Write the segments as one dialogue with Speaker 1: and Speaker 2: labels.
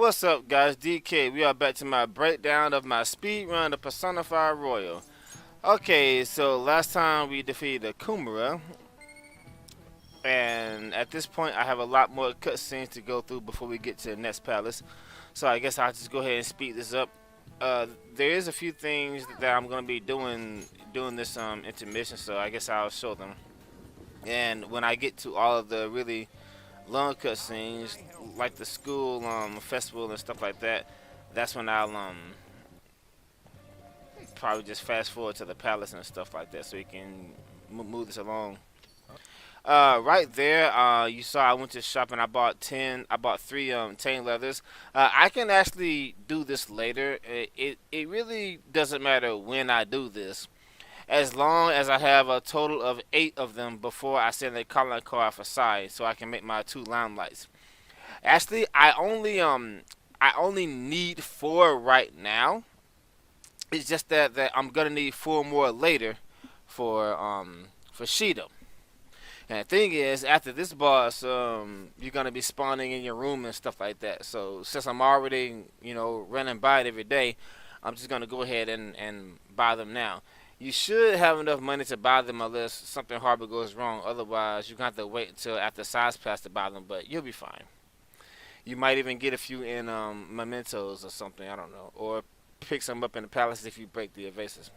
Speaker 1: What's up, guys? DK. We are back to my breakdown of my speed run of Persona 5 Royal. Okay, so last time we defeated Kumara, and at this point I have a lot more cutscenes to go through before we get to the next palace. So I guess I'll just go ahead and speed this up. There is a few things that I'm gonna be doing this intermission, so I guess I'll show them. And when I get to all of the really long cutscenes, like the school festival and stuff like that, that's when I'll probably just fast forward to the palace and stuff like that, so you can move this along. Right there, you saw I went to shop and I bought three chain leathers. I can actually do this later. It really doesn't matter when I do this, as long as I have a total of 8 of them before I send a calling card for Sai, so I can make my 2 limelights. Actually, I only need 4 right now. It's just that I'm gonna need 4 more later for Shido. And the thing is, after this boss, you're gonna be spawning in your room and stuff like that. So since I'm already, running by it every day, I'm just gonna go ahead and buy them now. You should have enough money to buy them unless something horrible goes wrong. Otherwise, you're gonna have to wait until after size pass to buy them. But you'll be fine. You might even get a few in mementos or something. I don't know, or pick some up in the palace if you break the evasives.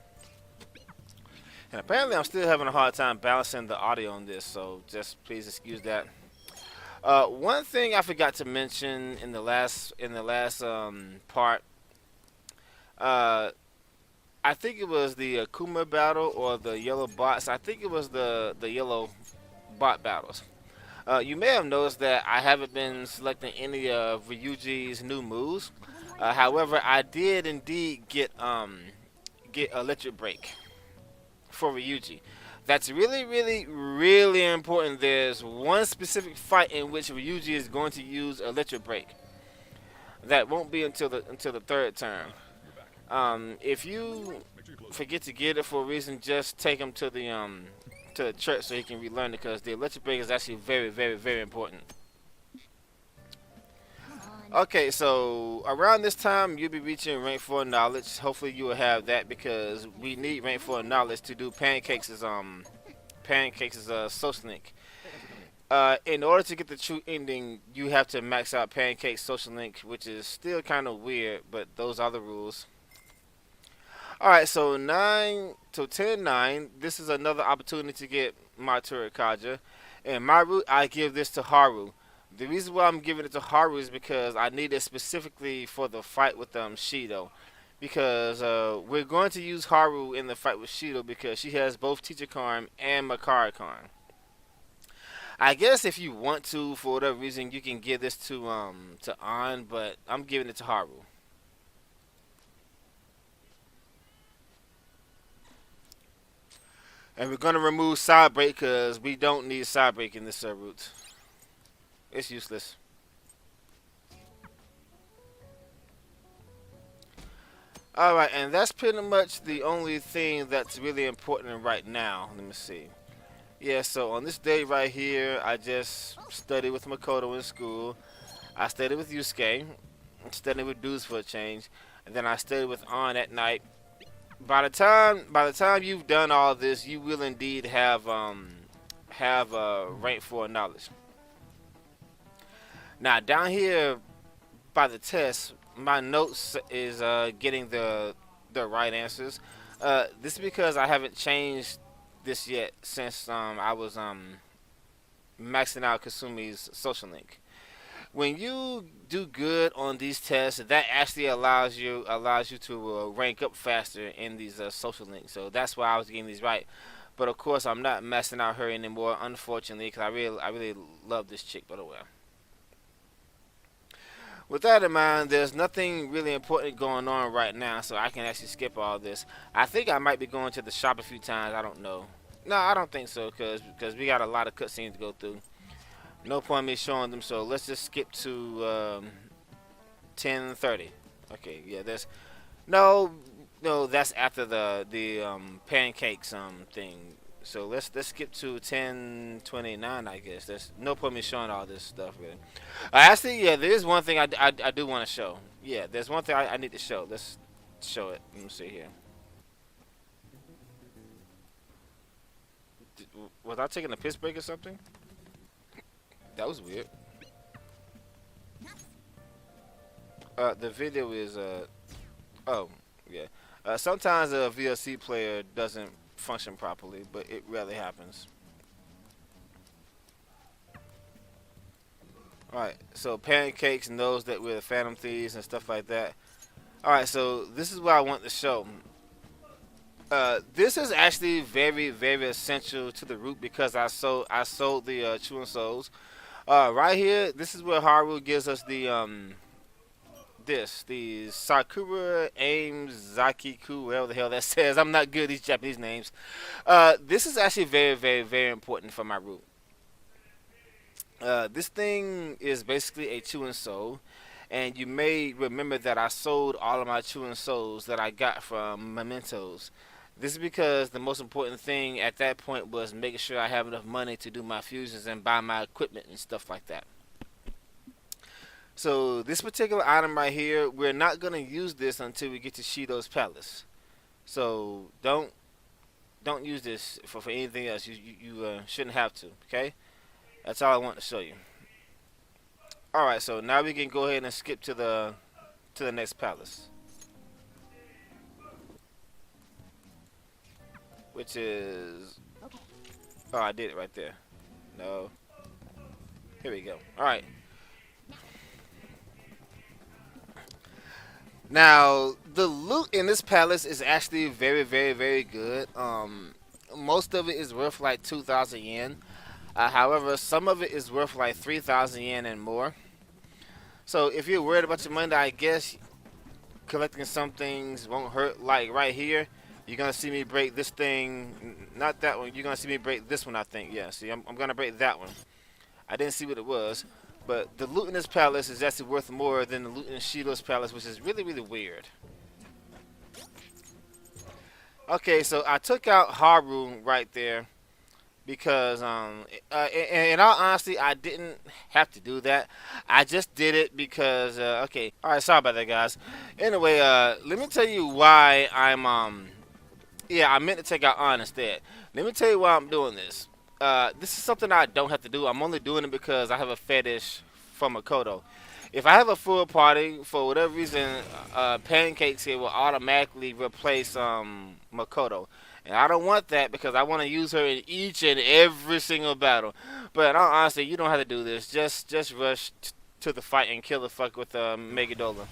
Speaker 1: And apparently, I'm still having a hard time balancing the audio on this, so just please excuse that. One thing I forgot to mention in the last part, uh, I think it was the Akuma battle or the yellow bots. I think it was the yellow bot battles. You may have noticed that I haven't been selecting any of Ryuji's new moves. However, I did indeed get electric break for Ryuji. That's really, really, really important. There's one specific fight in which Ryuji is going to use electric break. That won't be until the third turn. If you forget to get it for a reason, just take him to the church so he can relearn it, because the electric break is actually very, very, very important. Okay, so around this time you'll be reaching rank 4 knowledge. Hopefully you will have that, because we need rank 4 knowledge to do pancakes as social link. In order to get the true ending, you have to max out pancakes social link, which is still kind of weird, but those are the rules. Alright, so 9 to 10 9. This is another opportunity to get my Turikaja. And my route, I give this to Haru. The reason why I'm giving it to Haru is because I need it specifically for the fight with Shido. Because we're going to use Haru in the fight with Shido because she has both Teacher Karm and Makari Karm. I guess if you want to, for whatever reason, you can give this to An, but I'm giving it to Haru. And we're going to remove side break because we don't need side break in this route. It's useless. Alright, and that's pretty much the only thing that's really important right now. Let me see. Yeah, so on this day right here, I just studied with Makoto in school. I studied with Yusuke. Studied with Dudes for a change. And then I studied with An at night. By the time you've done all this, you will indeed have rank 4 knowledge. Now down here by the test, my notes is getting the right answers. This is because I haven't changed this yet since I was maxing out Kasumi's social link. When you do good on these tests, that actually allows you to rank up faster in these social links. So that's why I was getting these right. But of course, I'm not messing out her anymore, unfortunately, because I really love this chick. By the way, with that in mind, there's nothing really important going on right now, so I can actually skip all this. I think I might be going to the shop a few times. I don't know. No, I don't think so, because we got a lot of cutscenes to go through. No point in me showing them, so let's just skip to 10:30. Okay, yeah, that's no, that's after the pancakes thing. So let's skip to 10:29. I guess there's no point me showing all this stuff really. Actually, yeah, there is one thing I do want to show. Yeah, there's one thing I need to show. Let's show it. Let me see here. Was I taking a piss break or something? That was weird. The video is oh yeah. Sometimes a VLC player doesn't function properly, but it rarely happens. Alright, so Pancakes knows that we're the Phantom Thieves and stuff like that. Alright, so this is what I want to show. This is actually very, very essential to the route because I sold the Chewing Souls. Right here, this is where Haru gives us the Sakura Aim Zakiku, whatever the hell that says. I'm not good at these Japanese names. This is actually very, very, very important for my route. This thing is basically a chewing soul, and you may remember that I sold all of my chewing souls that I got from mementos. This is because the most important thing at that point was making sure I have enough money to do my fusions and buy my equipment and stuff like that. So this particular item right here, we're not going to use this until we get to Shido's Palace. So don't use this for anything else. You shouldn't have to. Okay, that's all I want to show you. All right, so now we can go ahead and skip to the next palace, which is oh, I did it right there. No, here we go. All right. Now, the loot in this palace is actually very, very, very good. Most of it is worth like 2,000 yen. However, some of it is worth like 3,000 yen and more. So if you're worried about your money, I guess collecting some things won't hurt. Like right here, you're gonna see me break this thing. Not that one. You're gonna see me break this one, I think. Yeah. See, I'm gonna break that one. I didn't see what it was. But the loot in this palace is actually worth more than the loot in Shido's palace, which is really, really weird. Okay, so I took out Haru right there because, in all honesty, I didn't have to do that. I just did it because, okay. All right, sorry about that, guys. Anyway, let me tell you why yeah, I meant to take out On instead. Let me tell you why I'm doing this. This is something I don't have to do. I'm only doing it because I have a fetish for Makoto. If I have a full party, for whatever reason, Pancakes here will automatically replace Makoto. And I don't want that because I want to use her in each and every single battle. But honestly, you don't have to do this. Just rush to the fight and kill the fuck with Megadola.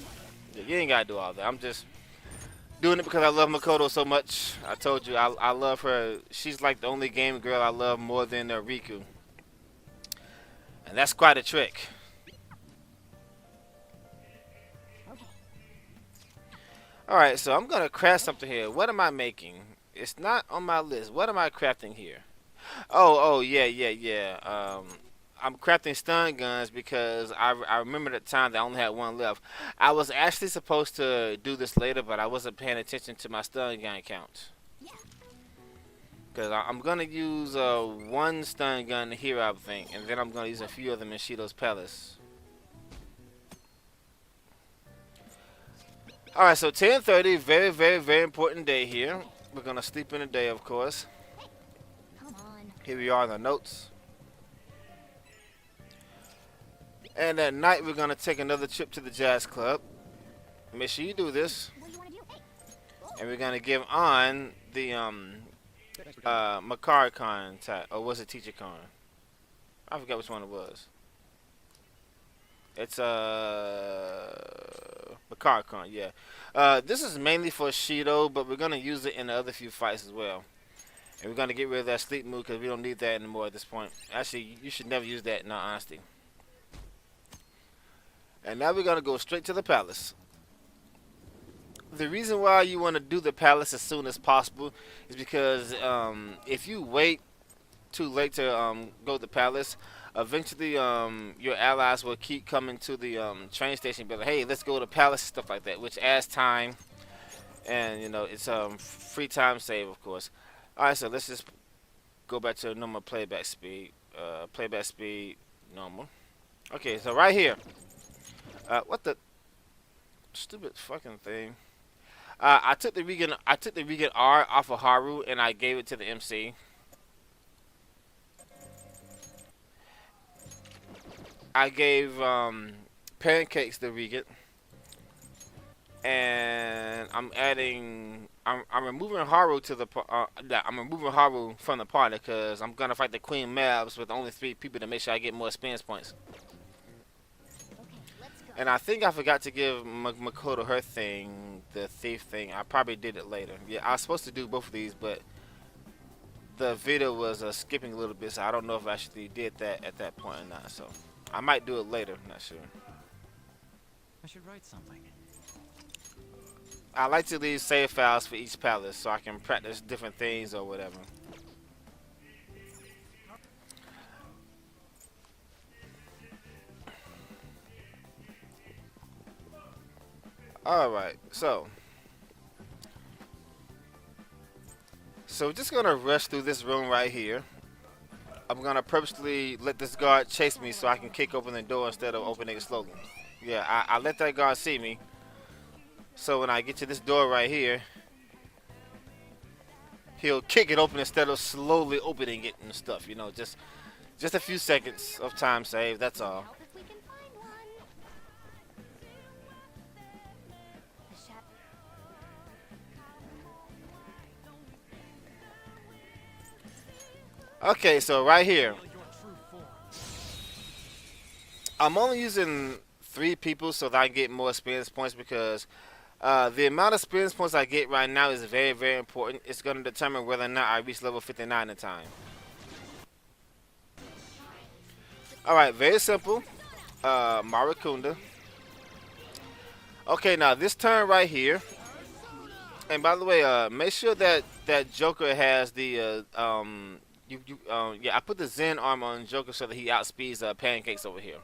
Speaker 1: You ain't got to do all that. I'm just doing it because I love Makoto so much. I told you, I love her. She's like the only game girl I love more than Riku. And that's quite a trick. Alright, so I'm going to craft something here. What am I making? It's not on my list. What am I crafting here? Oh, yeah. I'm crafting stun guns because I remember the time that I only had one left. I was actually supposed to do this later, but I wasn't paying attention to my stun gun count. Because I'm going to use one stun gun here, I think, and then I'm going to use a few of them in Shido's Palace. Alright, so 10:30, very, very, very important day here. We're going to sleep in the day, of course. Here we are in the notes. And at night, we're going to take another trip to the jazz club. Make sure you do this. And we're going to give on the Makari Con type. Or was it Teacher Con? I forgot which one it was. It's Makari Con, yeah. This is mainly for Shido, but we're going to use it in the other few fights as well. And we're going to get rid of that sleep mood because we don't need that anymore at this point. Actually, you should never use that in all honesty. And now we're going to go straight to the palace. The reason why you want to do the palace as soon as possible is because if you wait too late to go to the palace, eventually your allies will keep coming to the train station and be like, hey, let's go to the palace, stuff like that, which adds time. And, you know, it's free time save, of course. Alright, so let's just go back to normal playback speed. Playback speed normal. Okay, so right here. What the stupid fucking thing? I took the Regan R off of Haru and I gave it to the MC. I gave pancakes the Regan, and I'm removing Haru to the I'm removing Haru from the party because I'm gonna fight the Queen Mavs with only 3 people to make sure I get more experience points. And I think I forgot to give Makoto her thing, the thief thing. I probably did it later. Yeah, I was supposed to do both of these, but the video was skipping a little bit, so I don't know if I actually did that at that point or not. So I might do it later. Not sure.
Speaker 2: I should write something.
Speaker 1: I like to leave save files for each palace so I can practice different things or whatever. Alright, so we're just gonna rush through this room right here. I'm gonna purposely let this guard chase me so I can kick open the door instead of opening it slowly. Yeah, I let that guard see me. So when I get to this door right here, he'll kick it open instead of slowly opening it and stuff. You know, just a few seconds of time saved. That's all. Okay, so right here, I'm only using 3 people so that I get more experience points because the amount of experience points I get right now is very, very important. It's going to determine whether or not I reach level 59 in time. Alright, very simple. Maracunda. Okay, now this turn right here. And by the way, make sure that Joker has the yeah, I put the Zen armor on Joker so that he outspeeds Pancakes over here.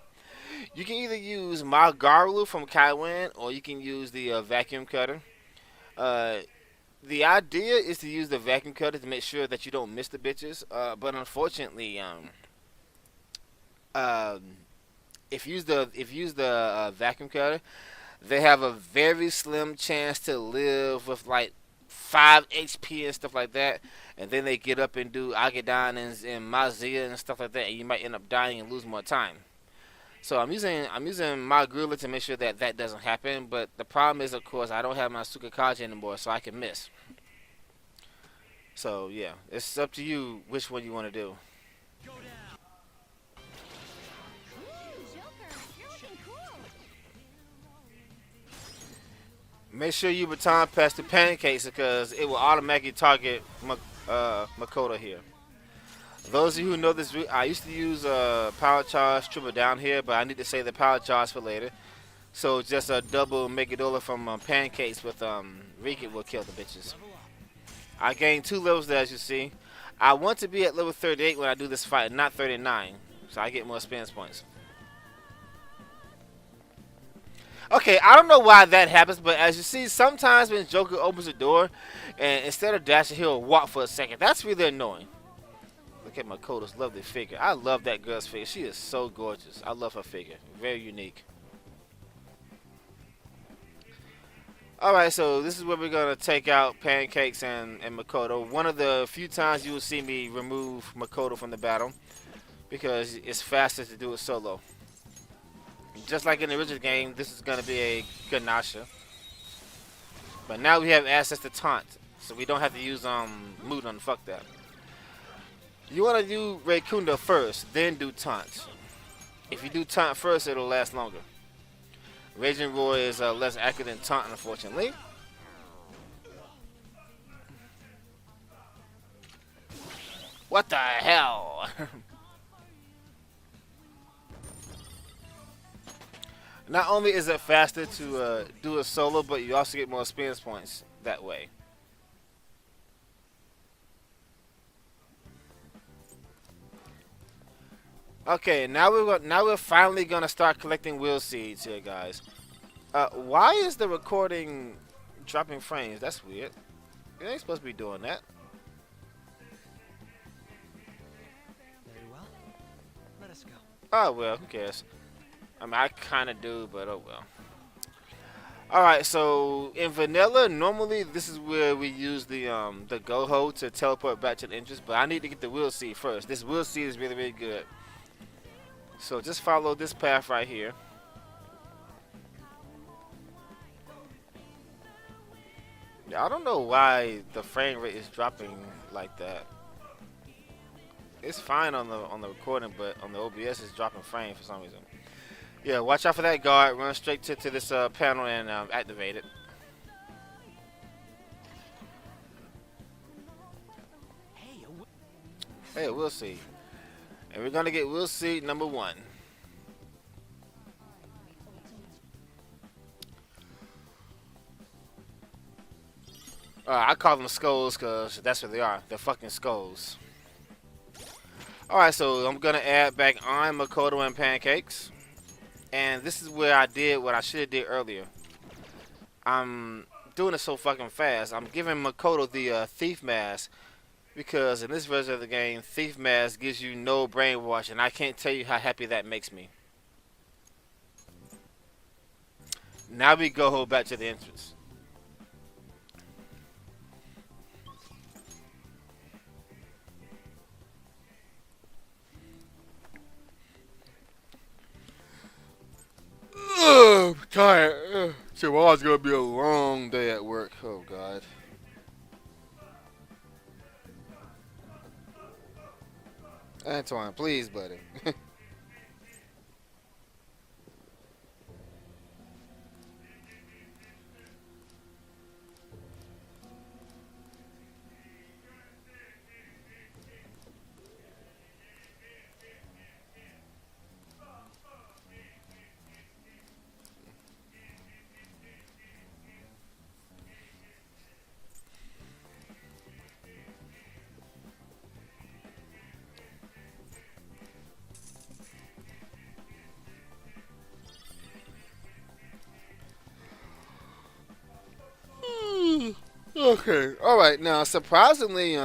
Speaker 1: You can either use Magaru from Kaiwan or you can use the vacuum cutter. The idea is to use the vacuum cutter to make sure that you don't miss the bitches. But unfortunately, if you use the vacuum cutter, they have a very slim chance to live with like 5 HP and stuff like that, and then they get up and do Agedan and Mazia and stuff like that, and you might end up dying and lose more time. So I'm using my gorilla to make sure that that doesn't happen. But the problem is, of course, I don't have my Sukakaji anymore, so I can miss. So yeah, it's up to you which one you want to do. Make sure you baton pass the pancakes because it will automatically target Makoto here. Those of you who know this, I used to use power charge triple down here, but I need to save the power charge for later. So just a double Megadola from pancakes with Riki will kill the bitches. I gained 2 levels there, as you see. I want to be at level 38 when I do this fight, not 39, so I get more experience points. Okay, I don't know why that happens, but as you see, sometimes when Joker opens the door, and instead of dashing, he'll walk for a second. That's really annoying. Look at Makoto's lovely figure. I love that girl's figure. She is so gorgeous. I love her figure. Very unique. Alright, so this is where we're going to take out Pancakes and Makoto. One of the few times you will see me remove Makoto from the battle, because it's faster to do it solo. Just like in the original game, this is going to be a Ganasha. But now we have access to Taunt, so we don't have to use Mudon. Fuck that. You want to do Raikunda first, then do Taunt. If you do Taunt first, it'll last longer. Raging Roar is less accurate than Taunt, unfortunately. What the hell? Not only is it faster to do a solo, but you also get more experience points that way. Okay, now we're finally gonna start collecting will seeds here, guys. Why is the recording dropping frames? That's weird. You ain't supposed to be doing that. Oh well, who cares? I mean, I kind of do, but oh well. All right, so in vanilla, normally this is where we use the go ho to teleport back to the entrance, but I need to get the wheel seat first. This wheel seat is really good. So just follow this path right here. Yeah, I don't know why the frame rate is dropping like that. It's fine on the recording, but on the OBS it's dropping frame for some reason. Yeah, watch out for that guard. Run straight to this panel and activate it. Hey, we'll see. And we're gonna get we'll see number 1. I call them skulls because that's what they are. They're fucking skulls. Alright, so I'm gonna add back on Makoto and pancakes. And this is where I did what I should have did earlier. I'm doing it so fucking fast. I'm giving Makoto the thief mask because in this version of the game, thief mask gives you no brainwash, and I can't tell you how happy that makes me. Now we go back to the entrance. Ugh, I'm tired. Tomorrow's gonna be a long day at work. Oh god. Antoine, please, buddy. Okay. All right. Now, surprisingly,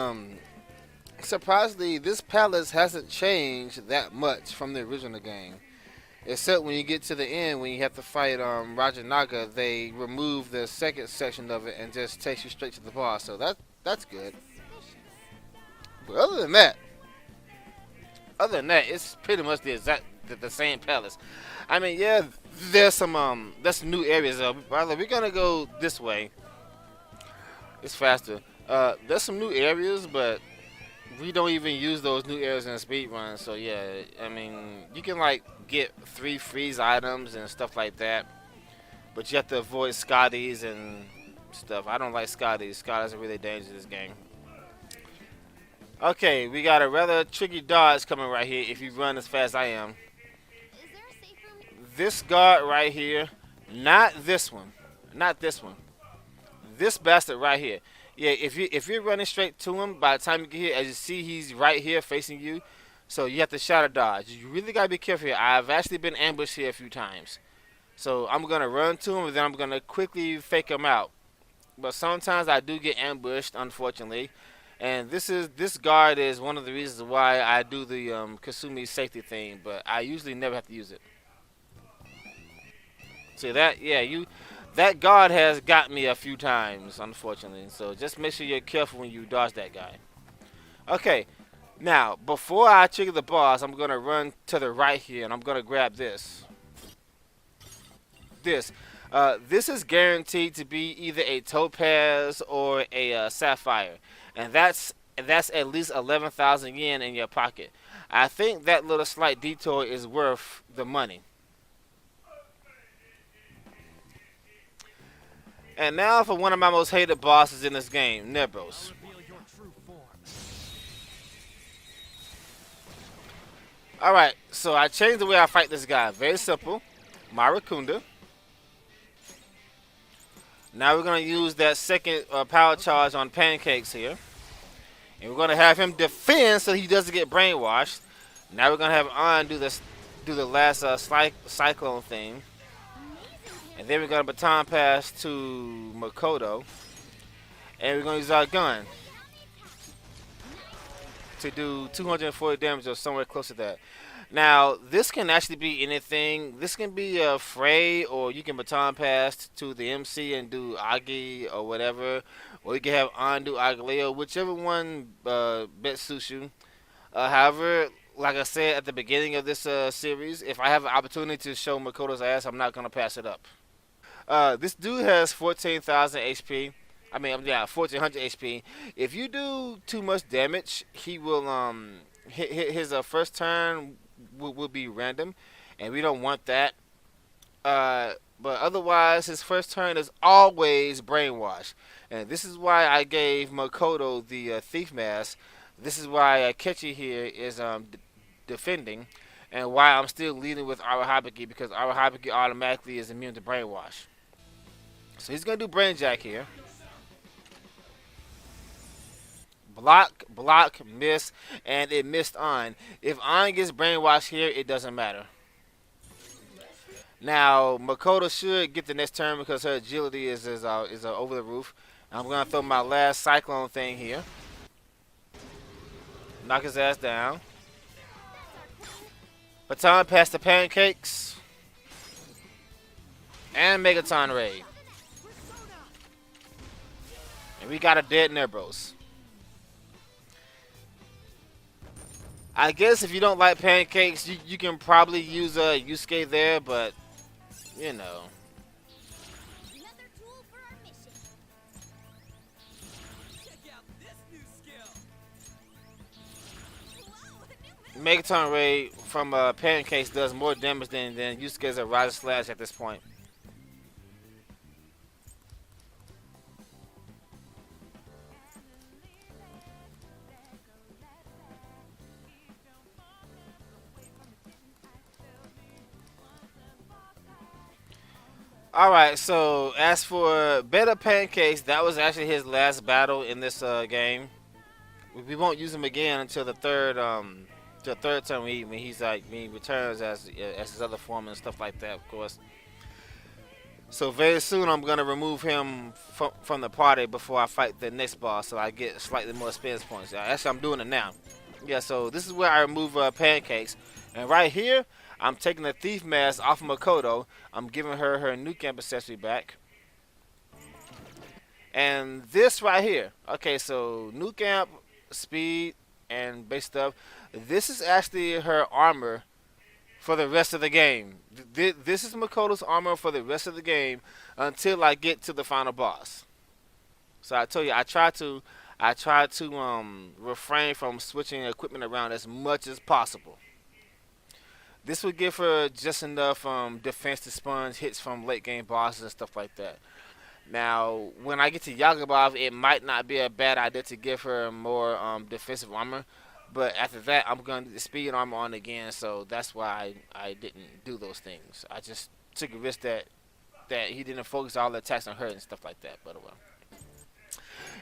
Speaker 1: this palace hasn't changed that much from the original game. Except when you get to the end, when you have to fight Raja Naga, they remove the second section of it and just takes you straight to the boss. So that's good. But other than that, it's pretty much the same palace. I mean, yeah, there's some new areas. By the way, we're gonna go this way. It's faster. There's some new areas, but we don't even use those new areas in a speed run. So yeah, I mean, you can like get 3 freeze items and stuff like that, but you have to avoid Scotties and stuff. I don't like Scotties. Scotties are really dangerous in this game. Okay, we got a rather tricky dodge coming right here if you run as fast as I am. This guard right here, not this one, not this one. This bastard right here. Yeah, if you're running straight to him, by the time you get here, as you see, he's right here facing you. So you have to shadow dodge. You really gotta be careful here. I've actually been ambushed here a few times. So I'm gonna run to him and then I'm gonna quickly fake him out. But sometimes I do get ambushed, unfortunately. And this guard is one of the reasons why I do the Kasumi safety thing, but I usually never have to use it. See that? Yeah, that guard has got me a few times, unfortunately. So just make sure you're careful when you dodge that guy. Okay, now before I trigger the boss, I'm gonna run to the right here, and I'm gonna grab this. This is guaranteed to be either a topaz or a sapphire, and that's at least 11,000 yen in your pocket. I think that little slight detour is worth the money. And now for one of my most hated bosses in this game, Nebros. Alright, so I changed the way I fight this guy. Very simple. Marakunda. Now we're going to use that second power charge on Pancakes here. And we're going to have him defend so he doesn't get brainwashed. Now we're going to have On do the last cyclone thing. And then we're going to baton pass to Makoto. And we're going to use our gun to do 240 damage or somewhere close to that. Now, this can actually be anything. This can be a fray, or you can baton pass to the MC and do Agi or whatever, or you can have undo Aglio, whichever one best suits you. However, like I said at the beginning of this series, if I have an opportunity to show Makoto's ass, I'm not gonna pass it up. This dude has 14,000 HP. I mean, yeah, 1,400 HP. If you do too much damage, he will his first turn will be random, and we don't want that. But otherwise, his first turn is always brainwash, and this is why I gave Makoto the thief mask. This is why Kechi here is defending, and why I'm still leading with Arahabiki because Arahabiki automatically is immune to brainwash. So he's gonna do brain jack here. Block, block, miss, and it missed on. If on gets brainwashed here, it doesn't matter. Now Makoto should get the next turn because her agility is over the roof. I'm gonna throw my last cyclone thing here. Knock his ass down. Baton past the pancakes and Megaton raid. And we got a dead Nebros. I guess if you don't like pancakes, you can probably use a Yusuke there, but you know. Megaton Ray from Pancakes does more damage than Yusuke's Riser Slash at this point. Alright, so as for Better Pancakes, that was actually his last battle in this game. We won't use him again until the third time when he returns as his other form and stuff like that, of course. So very soon I'm gonna remove him from the party before I fight the next boss, so I get slightly more experience points. Actually, I'm doing it now. Yeah, so this is where I remove Pancakes, and right here I'm taking the thief mask off of Makoto. I'm giving her her new camp accessory back. And this right here, okay, so new camp, speed, and base stuff. This is actually her armor for the rest of the game. This is Makoto's armor for the rest of the game until I get to the final boss. So I told you I try to refrain from switching equipment around as much as possible. This would give her just enough defense to sponge hits from late game bosses and stuff like that. Now, when I get to Yagabov, it might not be a bad idea to give her more defensive armor. But after that, I'm going to the speed armor on again, so that's why I didn't do those things. I just took a risk that he didn't focus all the attacks on her and stuff like that. But well.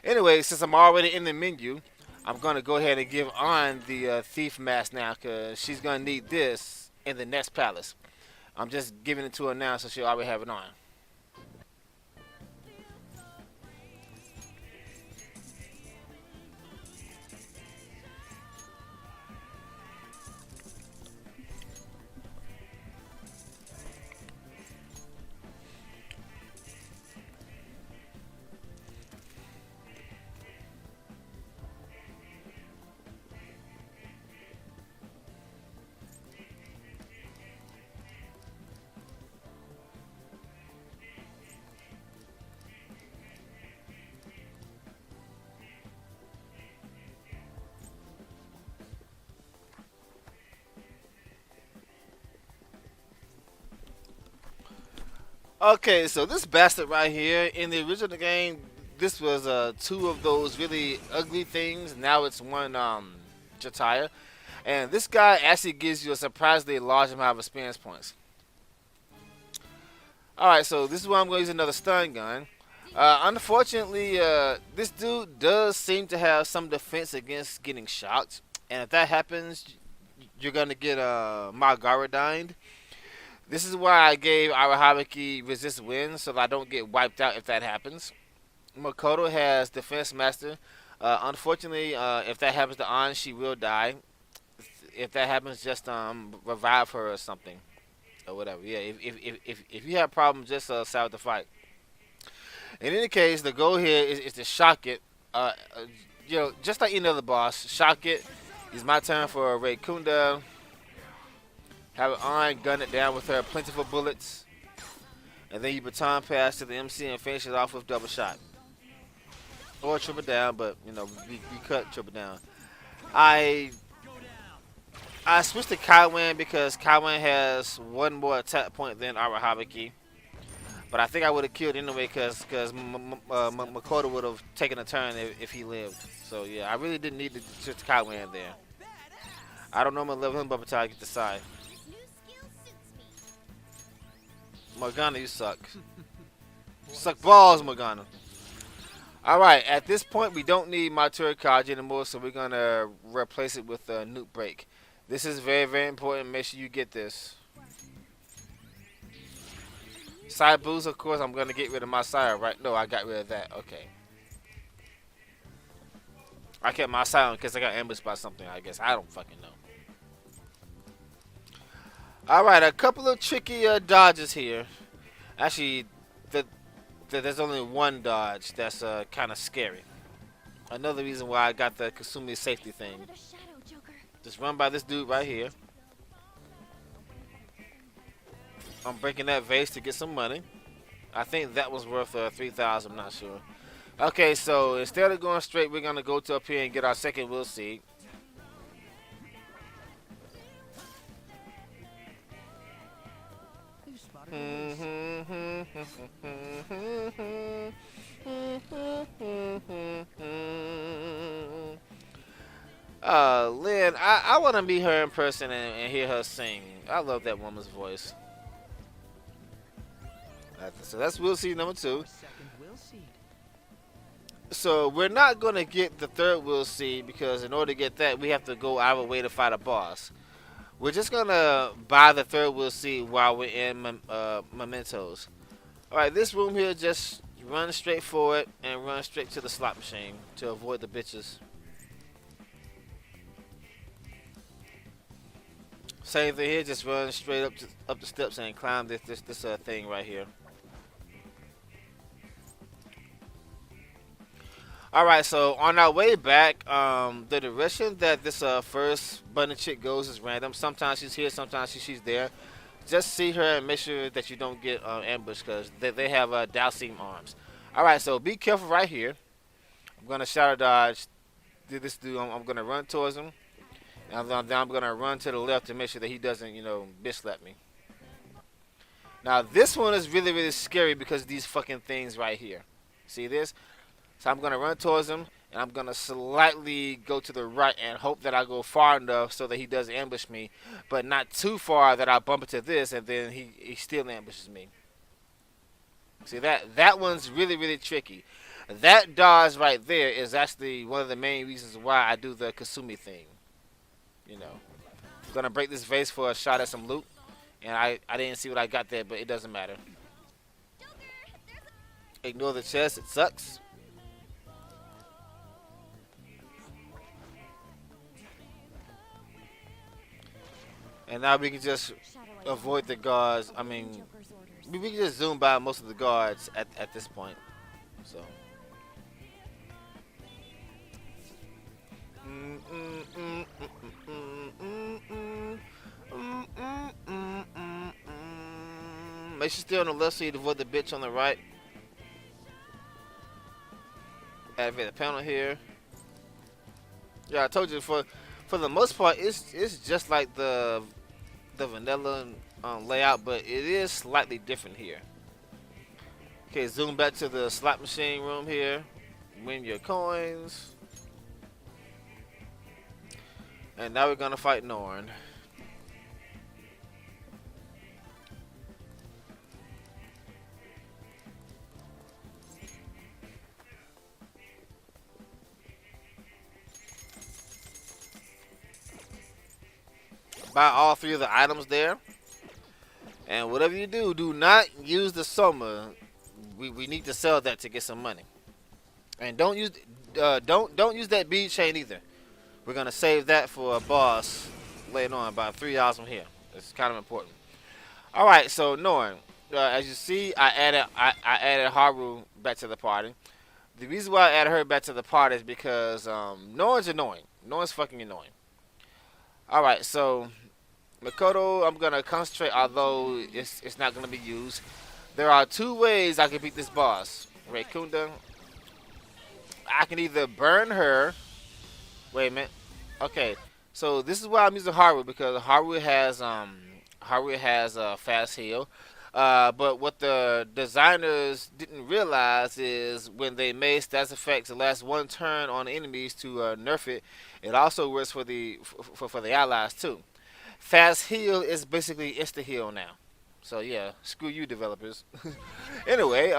Speaker 1: Anyway, since I'm already in the menu, I'm going to go ahead and give on the thief mask now because she's going to need this in the next palace. I'm just giving it to her now so she'll already have it on. Okay, so this bastard right here in the original game, this was two of those really ugly things. Now it's one Jataya, and this guy actually gives you a surprisingly large amount of experience points. All right, so this is where I'm going to use another stun gun. Unfortunately, this dude does seem to have some defense against getting shocked, and if that happens, you're gonna get Margaridined. This is why I gave Arahabiki resist wind so that I don't get wiped out if that happens. Makoto has defense master. Unfortunately, if that happens to An, she will die. if that happens, just revive her or something or whatever. Yeah, if you have problems, just start the fight. In any case, the goal here is to shock it. You know, just like any other boss, shock it. It's my turn for Ray Kunda. Have it on, gun it down with her plentiful bullets, and then you baton pass to the MC and finish it off with double shot or triple down. But you know, we cut triple down. I switched to Kaiwan because Kaiwan has one more attack point than Arahabaki. But I think I would have killed anyway because Makoto would have taken a turn if he lived. So yeah, I really didn't need to switch to Kaiwan there. I don't normally level him up until I get the side. Morgana, you suck. Suck balls, Morgana. Alright, at this point we don't need Matsuri Kaji anymore, so we're going to replace it with a Nuke Break. This is very, very important. Make sure you get this. Side boost, of course, I'm going to get rid of my side, right? No, I got rid of that. Okay. I kept my side on because I got ambushed by something, I guess. I don't fucking know. Alright, a couple of tricky dodges here. Actually, there's only one dodge that's kind of scary. Another reason why I got the Kasumi safety thing. Just run by this dude right here. I'm breaking that vase to get some money. I think that was worth 3,000, I'm not sure. Okay, so instead of going straight, we're going to go to up here and get our second will seed. Lynn, I want to meet her in person and hear her sing. I love that woman's voice. So that's will seed number 2. So we're not going to get the third will seed because in order to get that, we have to go our way to fight a boss. We're just going to buy the third will seed while we're in Mementos. Alright, this room here, just run straight forward and run straight to the slot machine to avoid the bitches. Same thing here, just run straight up the steps and climb this thing right here. Alright, so on our way back, the direction that this first bunny chick goes is random. Sometimes she's here, sometimes she's there. Just see her and make sure that you don't get ambushed because they have Dalsim arms. Alright, so be careful right here. I'm going to shadow dodge this dude. I'm going to run towards him. And then I'm going to run to the left to make sure that he doesn't, you know, bitch slap me. Now, this one is really, really scary because of these fucking things right here. See this? So I'm going to run towards him, and I'm going to slightly go to the right and hope that I go far enough so that he doesn't ambush me, but not too far that I bump into this, and then he still ambushes me. See, that one's really, really tricky. That dodge right there is actually one of the main reasons why I do the Kasumi thing. You know, I'm going to break this vase for a shot at some loot, and I didn't see what I got there, but it doesn't matter. Ignore the chest, it sucks. And now we can just avoid the guards. I mean, we can just zoom by most of the guards at this point. So. Make sure you stay on the left so you avoid the bitch on the right. Activate the panel here. Yeah, I told you for the most part it's just like the vanilla layout, but it is slightly different here. Okay, zoom back to the slot machine room here. Win your coins. And now we're gonna fight Norn. Buy all 3 of the items there. And whatever you do, do not use the Soma. We need to sell that to get some money. And don't use that bead chain either. We're gonna save that for a boss later on, about 3 hours from here. It's kind of important. All right, so Norn, as you see, I added Haru back to the party. The reason why I added her back to the party is because Norn's annoying. Norn's fucking annoying. All right, so Makoto, I'm gonna concentrate, although it's not gonna be used. There are two ways I can beat this boss. Raikunda, I can either burn her. Wait a minute. Okay, so this is why I'm using Haru because Haru has a fast heal. But what the designers didn't realize is when they made stats effects the last one turn on enemies to nerf it, it also works for the allies too. Fast heal is basically insta heal now. So yeah, screw you developers. Anyway,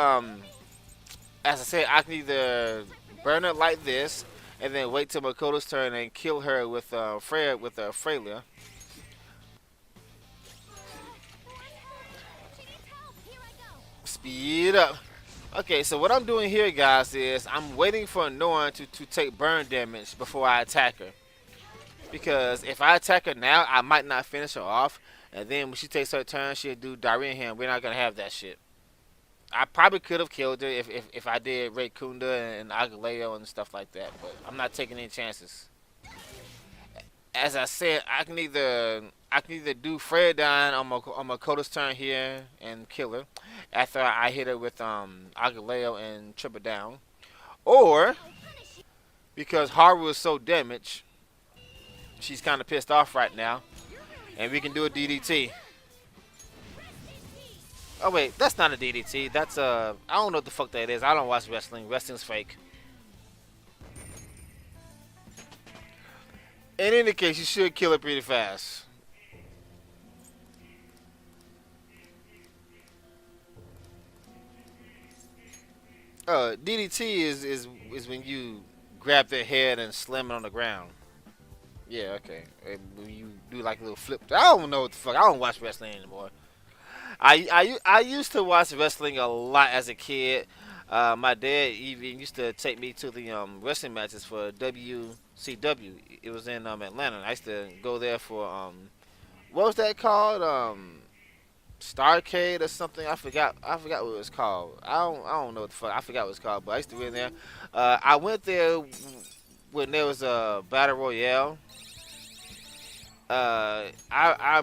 Speaker 1: as I said, I can either burn her like this, and then wait till Makoto's turn and kill her with Freya. Speed up. Okay, so what I'm doing here, guys, is I'm waiting for Norn to take burn damage before I attack her. Because if I attack her now, I might not finish her off, and then when she takes her turn, she'll do Darien Hand. We're not gonna have that shit. I probably could have killed her if I did Ray Kunda and Agaleo and stuff like that, but I'm not taking any chances. As I said, I can either do Freya down on Makoto's turn here and kill her after I hit her with Agaleo and trip her down, or because Haru is so damaged, she's kind of pissed off right now, and we can do a DDT. Oh wait, that's not a DDT. That's I don't know what the fuck that is. I don't watch wrestling. Wrestling's fake. In any case, you should kill it pretty fast. DDT is when you grab their head and slam it on the ground. Yeah, okay. And when you do like a little flip. I don't know what the fuck. I don't watch wrestling anymore. I used to watch wrestling a lot as a kid. My dad even used to take me to the wrestling matches for WCW. It was in Atlanta. I used to go there for what was that called? Starcade or something. I forgot what it was called. I don't know what the fuck. I forgot what it's called. But I used to be in there. I went there when there was a battle royale. I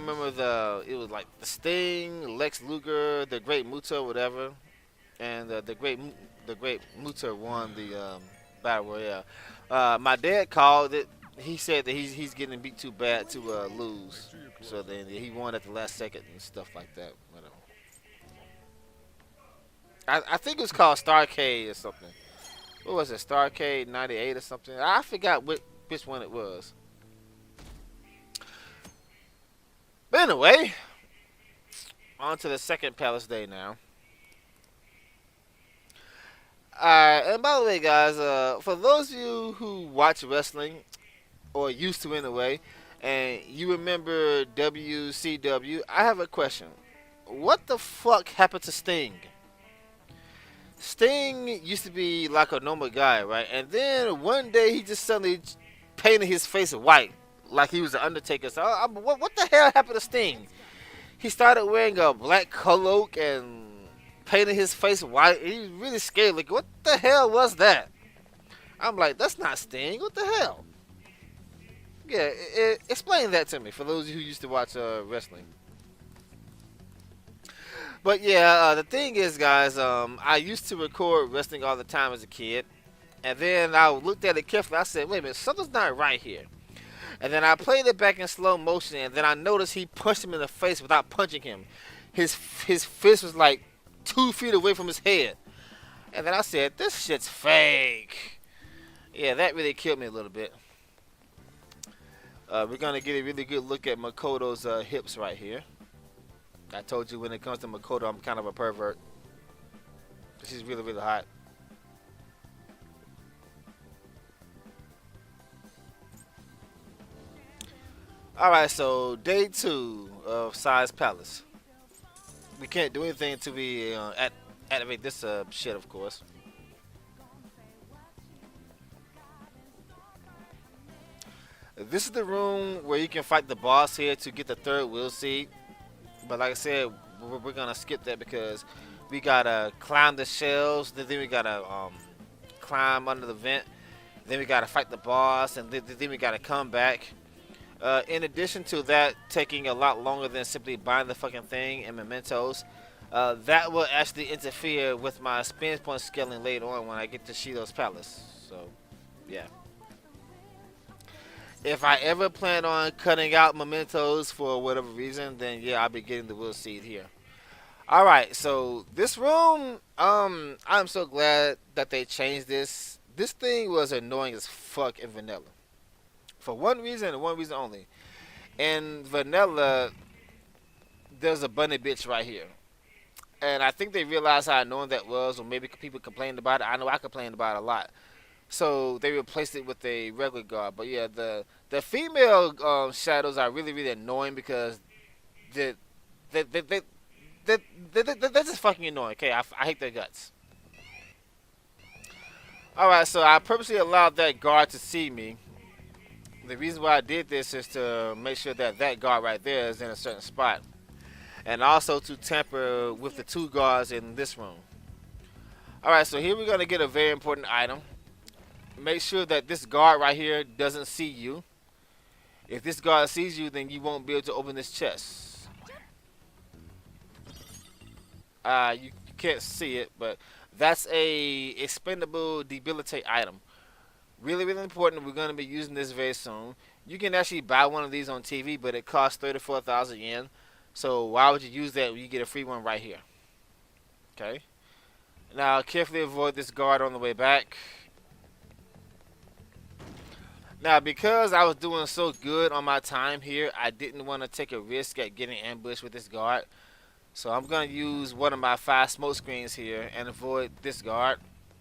Speaker 1: remember it was like the Sting, Lex Luger, the Great Muta, whatever, and the Great Muta won the battle royale. My dad called it. He said that he's getting beat too bad to lose, so then he won at the last second and stuff like that. Whatever. I think it was called Starcade or something. What was it? Starcade '98 or something? I forgot which one it was. But anyway, on to the second Palace Day now. Alright, and by the way, guys, for those of you who watch wrestling, or used to anyway, and you remember WCW, I have a question. What the fuck happened to Sting? Sting used to be like a normal guy, right? And then one day he just suddenly painted his face white, like he was the Undertaker. So what the hell happened to Sting? He started wearing a black cloak and painted his face white. He was really scared. Like, what the hell was that? I'm like, that's not Sting. What the hell? Yeah, explain that to me for those of you who used to watch wrestling. But yeah, the thing is, guys, I used to record wrestling all the time as a kid. And then I looked at it carefully. I said, wait a minute, something's not right here. And then I played it back in slow motion, and then I noticed he punched him in the face without punching him. His fist was like 2 feet away from his head. And then I said, this shit's fake. Yeah, that really killed me a little bit. We're going to get a really good look at Makoto's hips right here. I told you when it comes to Makoto, I'm kind of a pervert. She's really, really hot. Alright, so day 2 of Size Palace. We can't do anything until we activate this shit, of course. This is the room where you can fight the boss here to get the third will seed. But like I said, we're gonna skip that because we gotta climb the shelves. Then we gotta climb under the vent. Then we gotta fight the boss, and then we gotta come back. In addition to that, taking a lot longer than simply buying the fucking thing and mementos, that will actually interfere with my experience point scaling later on when I get to Shilo's Palace. So, yeah. If I ever plan on cutting out mementos for whatever reason, then yeah, I'll be getting the will seed here. All right, so this room, I'm so glad that they changed this. This thing was annoying as fuck in vanilla, for one reason and one reason only. In vanilla, there's a bunny bitch right here, and I think they realized how annoying that was, or maybe people complained about it. I know I complained about it a lot. So they replaced it with a regular guard. But yeah, the female shadows are really annoying because they they they they, they're just fucking annoying. Okay, I hate their guts. All right, so I purposely allowed that guard to see me. The reason why I did this is to make sure that that guard right there is in a certain spot, and also to tamper with the two guards in this room. All right, so here we're gonna get a very important item. Make sure that this guard right here doesn't see you. If this guard sees you, then you won't be able to open this chest. You can't see it, but that's a expendable debilitate item. Really important. We're going to be using this very soon. You can actually buy one of these on TV, but it costs 34,000 yen. So why would you use that when you get a free one right here? Okay. Now carefully avoid this guard on the way back. Now, because I was doing so good on my time here, I didn't want to take a risk at getting ambushed with this guard. So I'm going to use one of my 5 smoke screens here and avoid this guard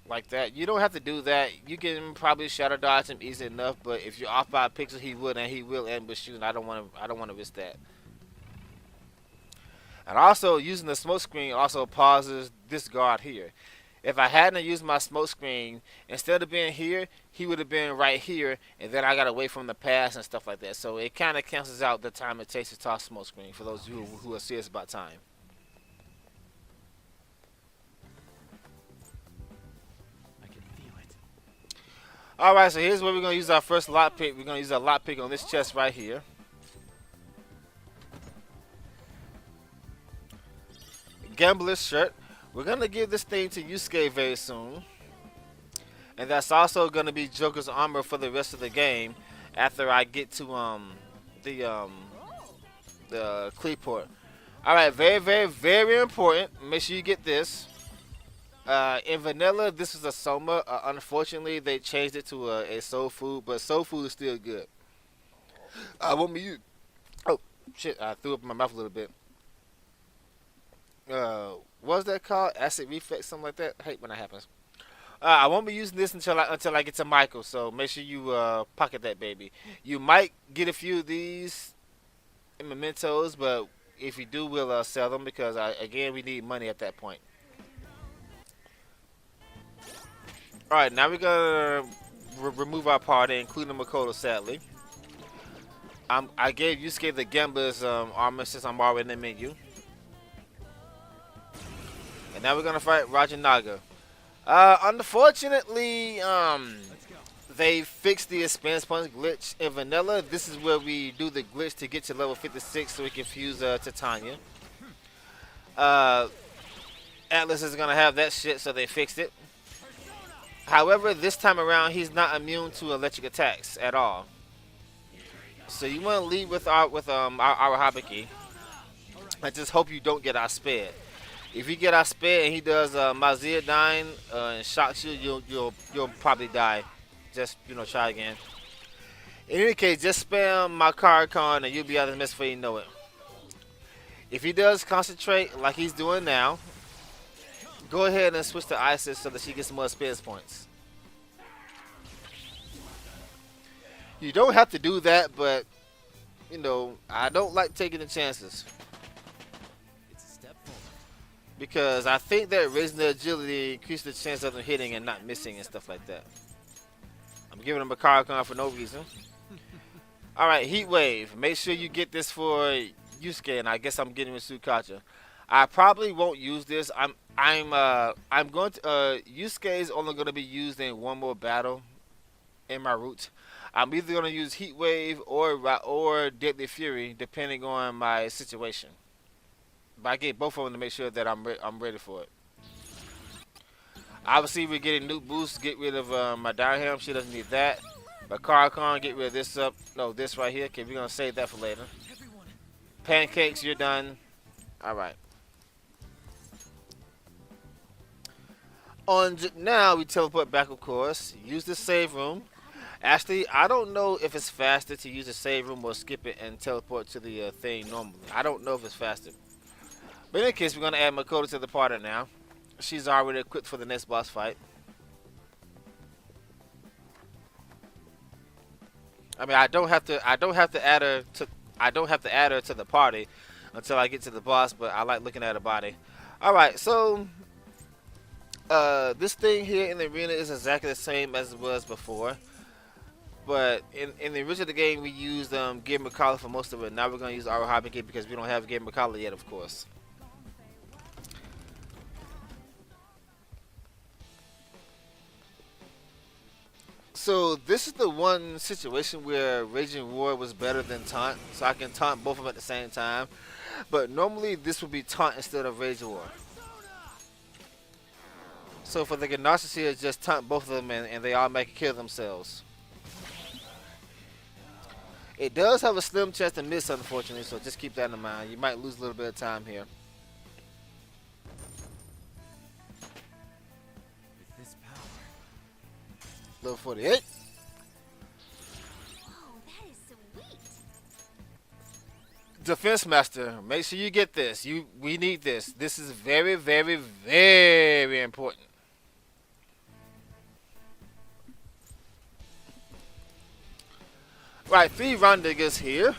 Speaker 1: like that. You don't have to do that. You can probably shadow dodge him easy enough, but if you're off by a pixel, he would, and he will ambush you, and I don't want to risk that. And also, using the smoke screen also pauses this guard here. If I hadn't used my smoke screen, instead of being here, he would have been right here, and then I got away from the pass and stuff like that. So it kind of cancels out the time it takes to toss smoke screen for those who are serious about time.
Speaker 2: I can feel it.
Speaker 1: Alright, so here's where we're going to use our first lockpick. We're going to use our lockpick on this chest right here. Gambler's shirt. We're going to give this thing to Yusuke very soon. And that's also going to be Joker's armor for the rest of the game after I get to the Cleaport. Alright, very important. Make sure you get this. In vanilla, this is a Soma. Unfortunately, they changed it to a soul food, but soul food is still good. What me use? Oh shit! I threw up in my mouth a little bit. What's that called? Acid reflux, something like that. I hate when that happens. I won't be using this until I get to Michael. So make sure you pocket that baby. You might get a few of these in mementos, but if you do, we'll sell them because again we need money at that point. All right, now we're gonna remove our party, including Makoto. Sadly, I gave Yusuke the Gemba's armor since I'm already in the menu. And now we're gonna fight Rajanaga. Unfortunately, they fixed the expense points glitch in vanilla. This is where we do the glitch to get to level 56 so we can fuse Titania. Atlas is gonna have that shit, so they fixed it. However, this time around, he's not immune to electric attacks at all. So you want to lead with our Habiki. I just hope you don't get our sped. If you get our sped and he does Mazir dying and shocks you, you'll probably die. Just try again. In any case, just spam my card con and you'll be out of the mess before you know it. If he does concentrate like he's doing now, go ahead and switch to Isis so that she gets more speds points. You don't have to do that, but I don't like taking the chances.
Speaker 2: It's a step forward.
Speaker 1: Because I think that raising the agility increases the chance of them hitting and not missing and stuff like that. I'm giving him a card con for no reason. All right, heat wave. Make sure you get this for Yusuke, and I guess I'm getting with Sukacha. I probably won't use this. I'm going to Yusuke is only going to be used in one more battle in my route. I'm either going to use heat wave or deadly fury depending on my situation. But I get both of them to make sure that I'm ready for it. Obviously, we're getting new boosts. Get rid of my Direham. She doesn't need that. But Carcon, get rid of this up. No, this right here. Okay, we're gonna save that for later. Pancakes, you're done. All right. Now we teleport back, of course. Use the save room. Actually, I don't know if it's faster to use the save room or skip it and teleport to the thing normally. I don't know if it's faster. But in any case, we're gonna add Makoto to the party now. She's already equipped for the next boss fight. I mean, I don't have to add her to. I don't have to add her to the party until I get to the boss. But I like looking at her body. All right, so this thing here in the arena is exactly the same as it was before. But in the original game, we used Gabe McCullough for most of it. Now we're gonna use our Hobby Kid because we don't have Gabe McCullough yet, of course. So this is the one situation where Raging War was better than Taunt, so I can taunt both of them at the same time. But normally this would be Taunt instead of Raging War. So for the Gnosis here, just taunt both of them and they all make kill themselves. It does have a slim chance to miss, unfortunately, so just keep that in mind. You might lose a little bit of time here.
Speaker 2: With this power.
Speaker 1: Level 48.
Speaker 3: Whoa, that is sweet.
Speaker 1: Defense Master, make sure you get this. We need this. This is very, very, very important. Right, 3 Rondigas here.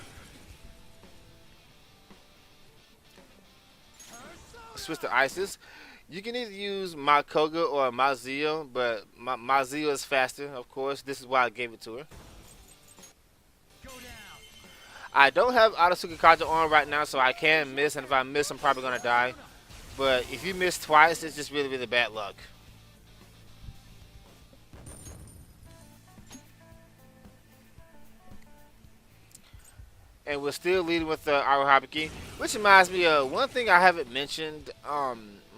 Speaker 1: Switch to Isis. You can either use Makoga or Mazio, but Mazio is faster, of course. This is why I gave it to her. I don't have Arasuka Kaja on right now, so I can miss, and if I miss, I'm probably going to die. But if you miss twice, it's just really, really bad luck. And we're still leading with our Habiki, which reminds me of one thing I haven't mentioned.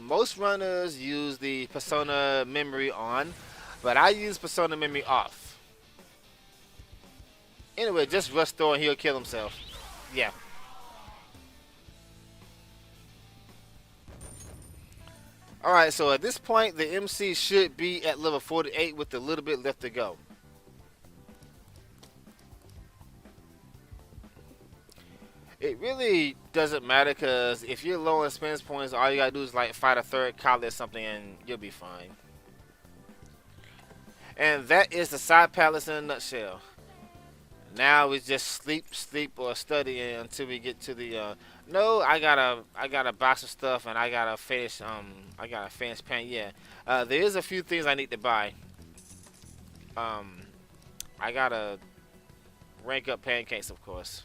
Speaker 1: Most runners use the Persona memory on, but I use Persona memory off. Anyway, just rush Thor and he'll kill himself. Yeah. Alright, so at this point, the MC should be at level 48 with a little bit left to go. It really doesn't matter because if you're low on experience points, all you gotta do is like fight a third collie or something and you'll be fine. And that is the side palace in a nutshell. Now we just sleep, or study until we get to the. No, I gotta buy some stuff and I gotta finish. Paint. Yeah, there is a few things I need to buy. I gotta rank up pancakes, of course.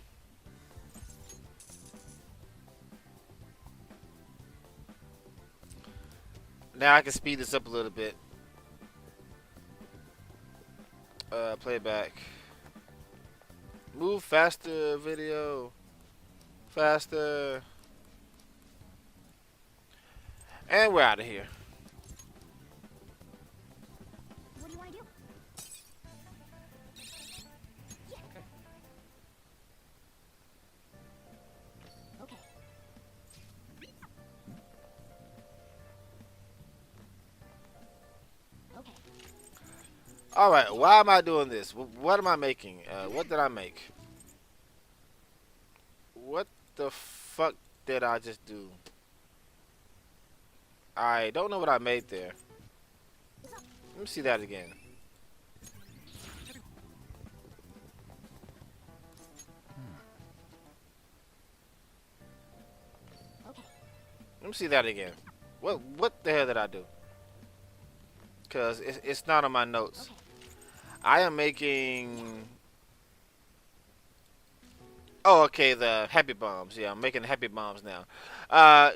Speaker 1: Now I can speed this up a little bit. Playback. Move faster, video. Faster. And we're out of here.
Speaker 3: What do you want to do? Yeah. Okay. Okay.
Speaker 1: Alright, why am I doing this? What am I making? What did I make? What the fuck did I just do? I don't know what I made there. Let me see that again.
Speaker 3: Okay.
Speaker 1: Let me see that again. What the hell did I do? Because it's not on my notes.
Speaker 3: Okay.
Speaker 1: I am making Oh, okay, the happy bombs. Yeah, I'm making happy bombs now.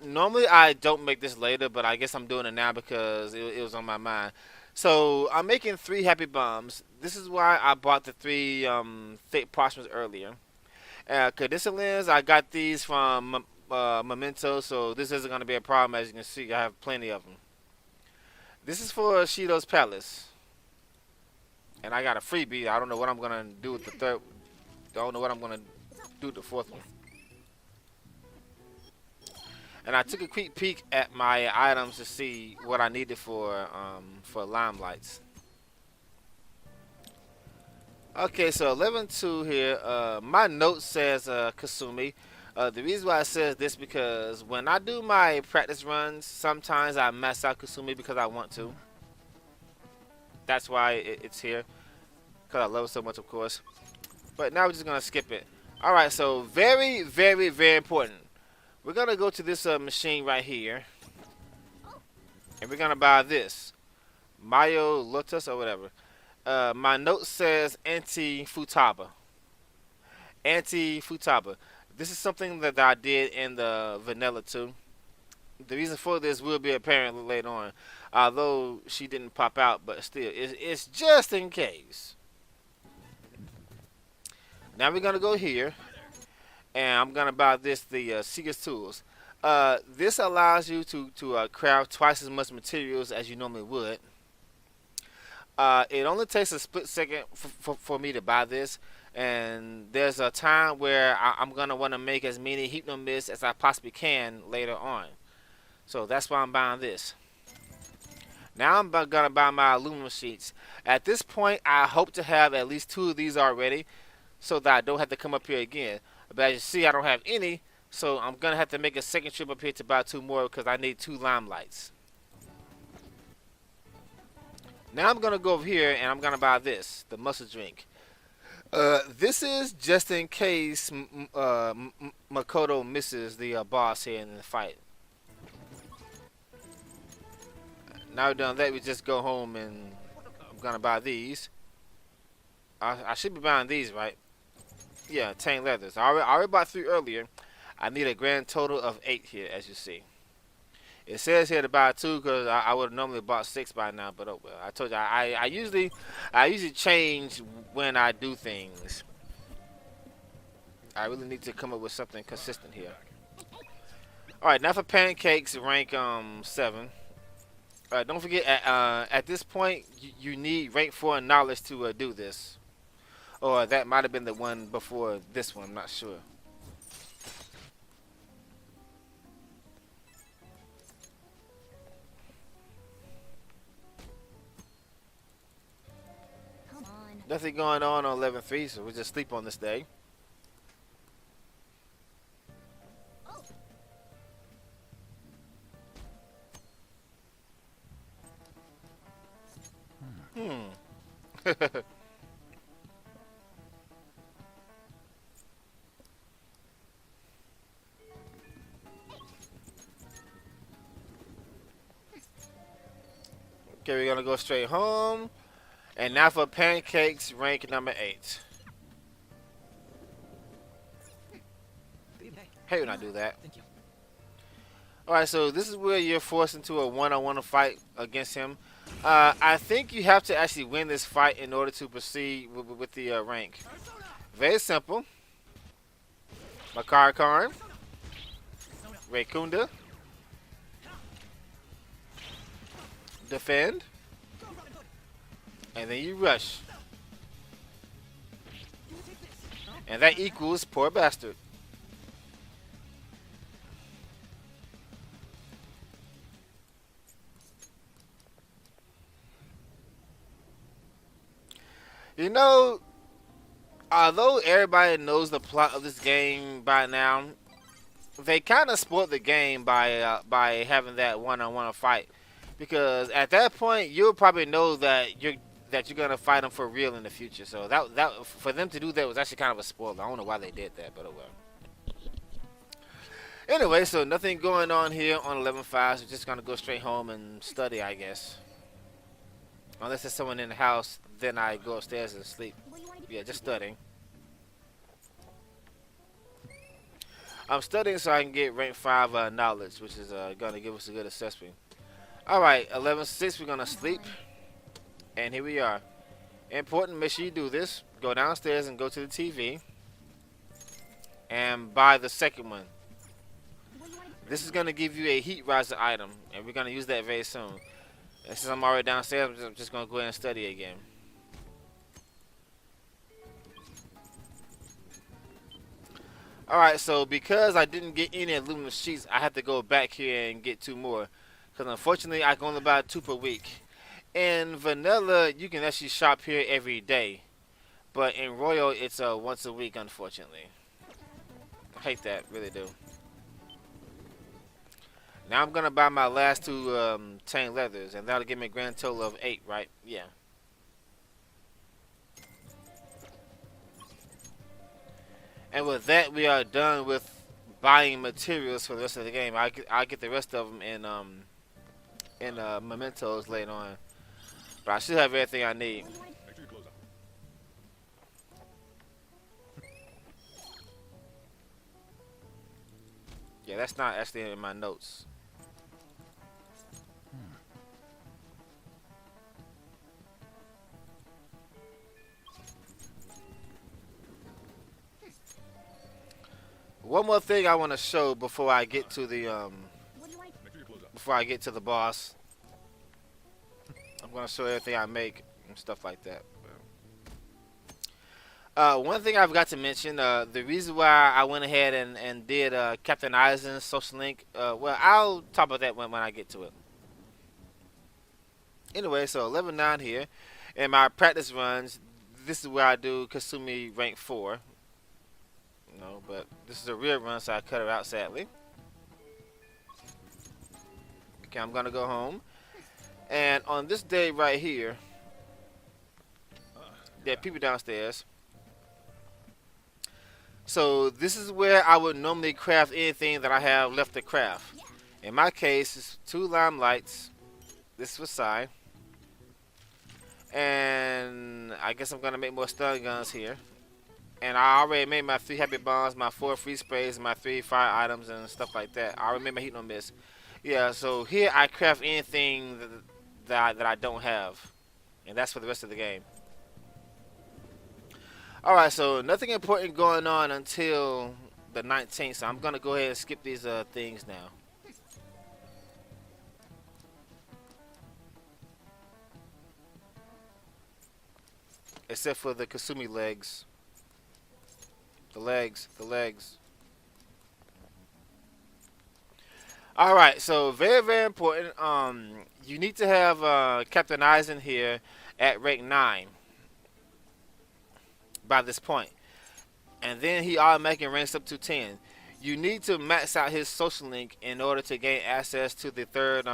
Speaker 1: Normally I don't make this later, but I guess I'm doing it now because it was on my mind. So I'm making three happy bombs. This is why I bought the three thick parchments earlier. Caduceus lens, I got these from Memento, so this isn't going to be a problem. As you can see, I have plenty of them. This is for Shido's Palace, and I got a freebie. I don't know what I'm going to do with the third. I don't know what I'm going to do with the fourth one. And I took a quick peek at my items to see what I needed for limelights. Okay, so 11.2 here. My note says Kasumi. The reason why it says this because when I do my practice runs, sometimes I mess out Kasumi because I want to. That's why it's here. Because I love it so much, of course. But now we're just going to skip it. Alright, so very, very, very important. We're going to go to this machine right here. And we're going to buy this. Mayo Lotus or whatever. My note says anti-futaba. Anti-futaba. This is something that I did in the vanilla too. The reason for this will be apparent later on. Although she didn't pop out, but still, it's just in case. Now we're going to go here. And I'm going to buy this, the Seeker's Tools. This allows you to craft twice as much materials as you normally would. It only takes a split second for me to buy this, and there's a time where I'm going to want to make as many Hypno Mists as I possibly can later on. So that's why I'm buying this. Now I'm going to buy my aluminum sheets. At this point, I hope to have at least 2 of these already so that I don't have to come up here again. But as you see, I don't have any, so I'm going to have to make a second trip up here to buy 2 more because I need 2 limelights. Now I'm going to go over here and I'm going to buy this, the muscle drink. This is just in case Makoto misses the boss here in the fight. Now we've done that, we just go home and I'm going to buy these. I should be buying these, right? Yeah, 10 leathers. I already bought 3 earlier. I need a grand total of 8 here, as you see. It says here to buy 2 because I would have normally bought 6 by now, but oh well. I told you I usually change when I do things. I really need to come up with something consistent here. All right, now for pancakes, rank 7. Don't forget at this point you need rank 4 knowledge to do this, or that might have been the one before this one. I'm not sure. Nothing going on 11.3, so we'll just sleep on this day. Okay, we're gonna go straight home. And now for pancakes, rank number 8. Hey, when I do that.
Speaker 2: Thank you.
Speaker 1: Alright, so this is where you're forced into a one-on-one fight against him. I think you have to actually win this fight in order to proceed with the rank. Very simple. Makara-Karn, Raikunda, defend, and then you rush. And that equals poor bastard. You know, although everybody knows the plot of this game by now, they kind of spoiled the game by having that one-on-one fight, because at that point you'll probably know that you're gonna fight them for real in the future. So that for them to do that was actually kind of a spoiler. I don't know why they did that, but oh well. Anyway, so nothing going on here on 11.5, so just gonna go straight home and study, I guess. Unless there's someone in the house, then I go upstairs and sleep. Yeah, just studying. I'm studying so I can get rank 5 knowledge, which is gonna give us a good assessment. All right, 11:06. We're gonna sleep, and here we are. Important. Make sure you do this. Go downstairs and go to the TV, and buy the second one.
Speaker 3: What do you want to
Speaker 1: This is gonna give you a heat riser item, and we're gonna use that very soon. And since I'm already downstairs, I'm just gonna go ahead and study again. Alright, so because I didn't get any aluminum sheets, I have to go back here and get 2 more. Because unfortunately, I can only buy 2 per week. In vanilla, you can actually shop here every day. But in Royal, it's once a week, unfortunately. I hate that, really do. Now I'm going to buy my last 2 chain leathers, and that'll give me a grand total of 8, right? Yeah. And with that, we are done with buying materials for the rest of the game. I'll get the rest of them in mementos later on. But I should have everything I need.
Speaker 2: Make sure you close up.
Speaker 1: Yeah, that's not actually in my notes. One more thing I want to show before I get to the
Speaker 3: What do you want to
Speaker 2: Make sure you close up.
Speaker 1: before I get to the boss. I'm gonna show everything I make and stuff like that. One thing I forgot to mention, the reason why I went ahead and did Captain Eisen's social link, well, I'll talk about that when I get to it. Anyway, so 11-9 here. In my practice runs, this is where I do Kasumi rank 4. No, but this is a real run, so I cut her out, sadly. Okay, I'm gonna go home. And on this day right here, there are people downstairs. So this is where I would normally craft anything that I have left to craft. In my case, it's 2 limelights. This is for Sai. And I guess I'm gonna make more stun guns here. And I already made my 3 happy bombs, my 4 free sprays, my 3 fire items and stuff like that. I already made my heat no miss. Yeah, so here I craft anything that I don't have. And that's for the rest of the game. Alright, so nothing important going on until the 19th. So I'm going to go ahead and skip these things now. Except for the Kasumi legs. The legs. Alright, so very important. You need to have Captain Eisen here at rank 9 by this point. And then he automatically ranks up to 10. You need to max out his social link in order to gain access to the third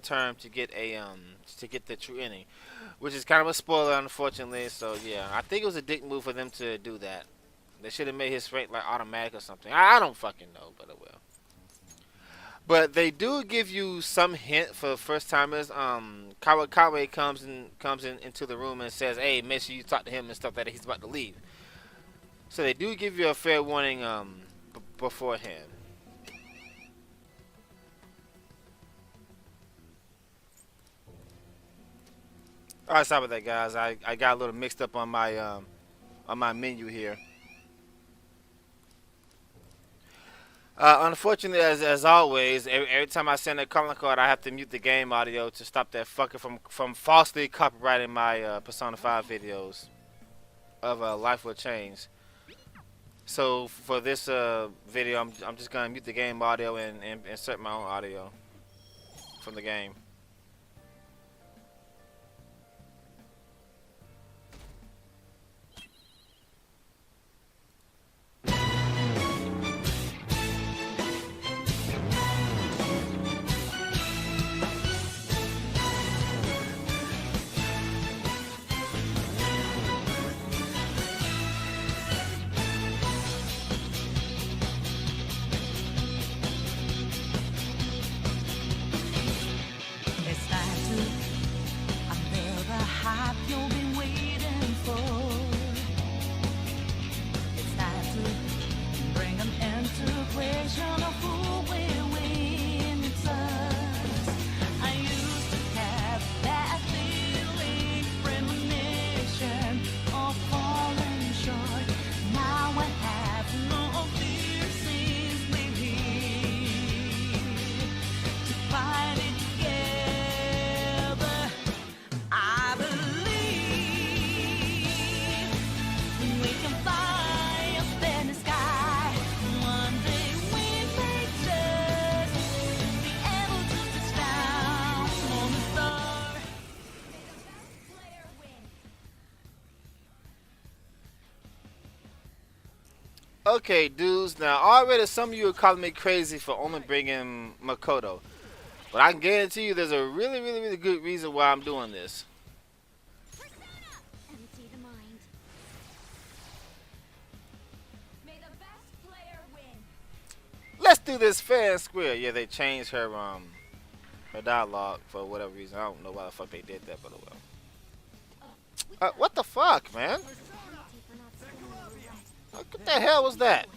Speaker 1: term to get the true ending. Which is kind of a spoiler, unfortunately. So yeah, I think it was a dick move for them to do that. They should have made his rank like automatic or something. I don't fucking know, but it will. But they do give you some hint for first timers. Kawakawe comes into the room and says, "Hey, make sure you talk to him and stuff that he's about to leave." So they do give you a fair warning beforehand. Alright, sorry about that, guys. I got a little mixed up on my menu here. Unfortunately, as always, every time I send a calling card, I have to mute the game audio to stop that fucker from falsely copyrighting my Persona 5 videos of Life Will Change. So for this video, I'm just gonna mute the game audio and insert my own audio from the game. Okay, dudes. Now, already some of you are calling me crazy for only bringing Makoto, but I can guarantee you there's a really, really, really good reason why I'm doing this.
Speaker 3: Empty the mind.
Speaker 4: May the best player win.
Speaker 1: Let's do this fair and square. Yeah, they changed her dialogue for whatever reason. I don't know why the fuck they did that, but oh well. What the fuck, man?
Speaker 3: Penalty for not spinning the roulette.
Speaker 1: What the hell was that?